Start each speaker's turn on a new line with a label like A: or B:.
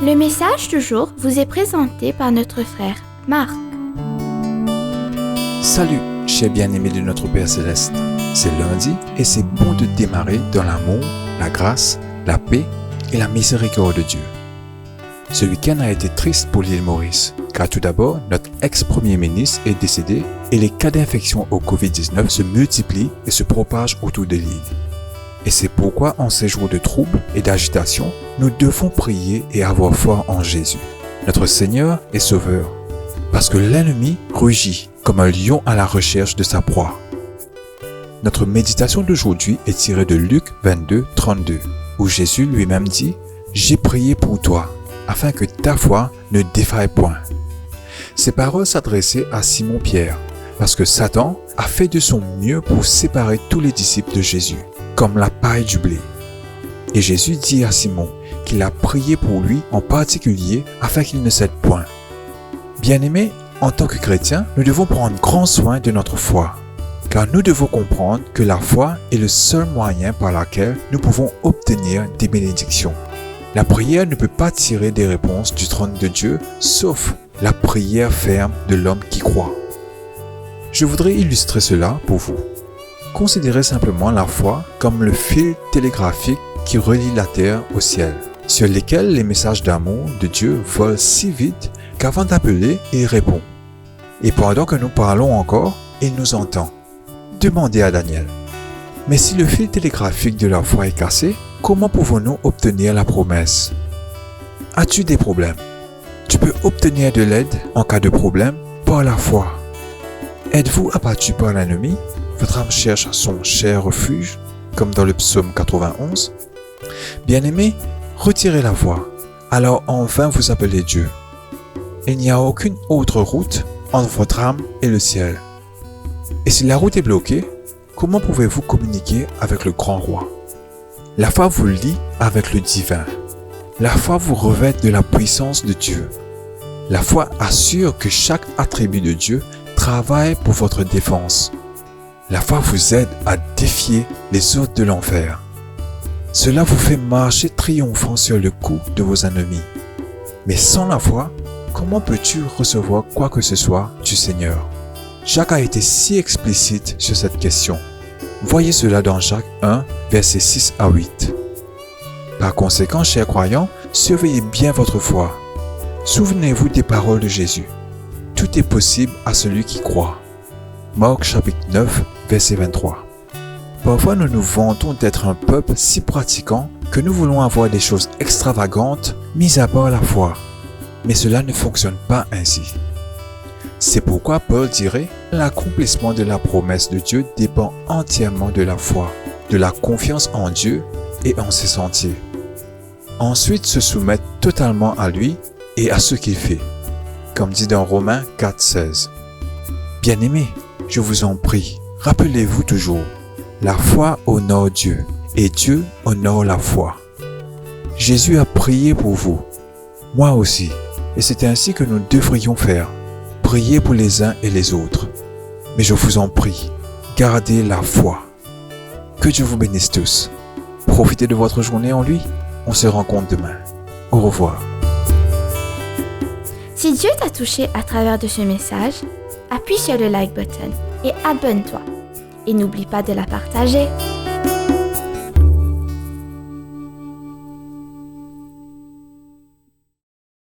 A: Le message du jour vous est présenté par notre frère Marc.
B: Salut, chers bien-aimés de notre Père Céleste. C'est lundi et c'est bon de démarrer dans l'amour, la grâce, la paix et la miséricorde de Dieu. Ce week-end a été triste pour l'île Maurice, car tout d'abord, notre ex-premier ministre est décédé et les cas d'infection au Covid-19 se multiplient et se propagent autour de l'île. Et c'est pourquoi, en ces jours de troubles et d'agitation, nous devons prier et avoir foi en Jésus, notre Seigneur et Sauveur, parce que l'ennemi rugit comme un lion à la recherche de sa proie. Notre méditation d'aujourd'hui est tirée de Luc 22, 32, où Jésus lui-même dit « J'ai prié pour toi, afin que ta foi ne défaille point. » Ces paroles s'adressaient à Simon-Pierre, parce que Satan a fait de son mieux pour séparer tous les disciples de Jésus, comme la paille du blé. Et Jésus dit à Simon qu'il a prié pour lui en particulier afin qu'il ne cède point. Bien-aimés, en tant que chrétiens, nous devons prendre grand soin de notre foi, car nous devons comprendre que la foi est le seul moyen par lequel nous pouvons obtenir des bénédictions. La prière ne peut pas tirer des réponses du trône de Dieu, sauf la prière ferme de l'homme qui croit. Je voudrais illustrer cela pour vous. Considérez simplement la foi comme le fil télégraphique qui relie la terre au ciel, sur lesquels les messages d'amour de Dieu volent si vite qu'avant d'appeler, il répond. Et pendant que nous parlons encore, il nous entend. Demandez à Daniel. Mais si le fil télégraphique de la foi est cassé, comment pouvons-nous obtenir la promesse? As-tu des problèmes? Tu peux obtenir de l'aide en cas de problème par la foi. Êtes-vous abattu par l'ennemi? Votre âme cherche son cher refuge, comme dans le psaume 91. Bien-aimés, retirez la foi, alors enfin vous appelez Dieu. Il n'y a aucune autre route entre votre âme et le ciel. Et si la route est bloquée, comment pouvez-vous communiquer avec le grand roi? La foi vous lie avec le divin. La foi vous revêt de la puissance de Dieu. La foi assure que chaque attribut de Dieu travaille pour votre défense. La foi vous aide à défier les hôtes de l'enfer. Cela vous fait marcher triomphant sur le cou de vos ennemis. Mais sans la foi, comment peux-tu recevoir quoi que ce soit du Seigneur? Jacques a été si explicite sur cette question. Voyez cela dans Jacques 1, versets 6 à 8. Par conséquent, chers croyants, surveillez bien votre foi. Souvenez-vous des paroles de Jésus. Tout est possible à celui qui croit. Marc chapitre 9, verset 23. Parfois nous nous vantons d'être un peuple si pratiquant que nous voulons avoir des choses extravagantes mis à part la foi. Mais cela ne fonctionne pas ainsi. C'est pourquoi Paul dirait « L'accomplissement de la promesse de Dieu dépend entièrement de la foi, de la confiance en Dieu et en ses sentiers. » Ensuite se soumettre totalement à lui et à ce qu'il fait, comme dit dans Romains 4, 16. Bien-aimés, je vous en prie, rappelez-vous toujours, la foi honore Dieu et Dieu honore la foi. Jésus a prié pour vous, moi aussi, et c'est ainsi que nous devrions faire, prier pour les uns et les autres. Mais je vous en prie, gardez la foi. Que Dieu vous bénisse tous. Profitez de votre journée en lui. On se rencontre demain. Au revoir.
A: Si Dieu t'a touché à travers de ce message, appuie sur le like button et abonne-toi. Et n'oublie pas de la partager.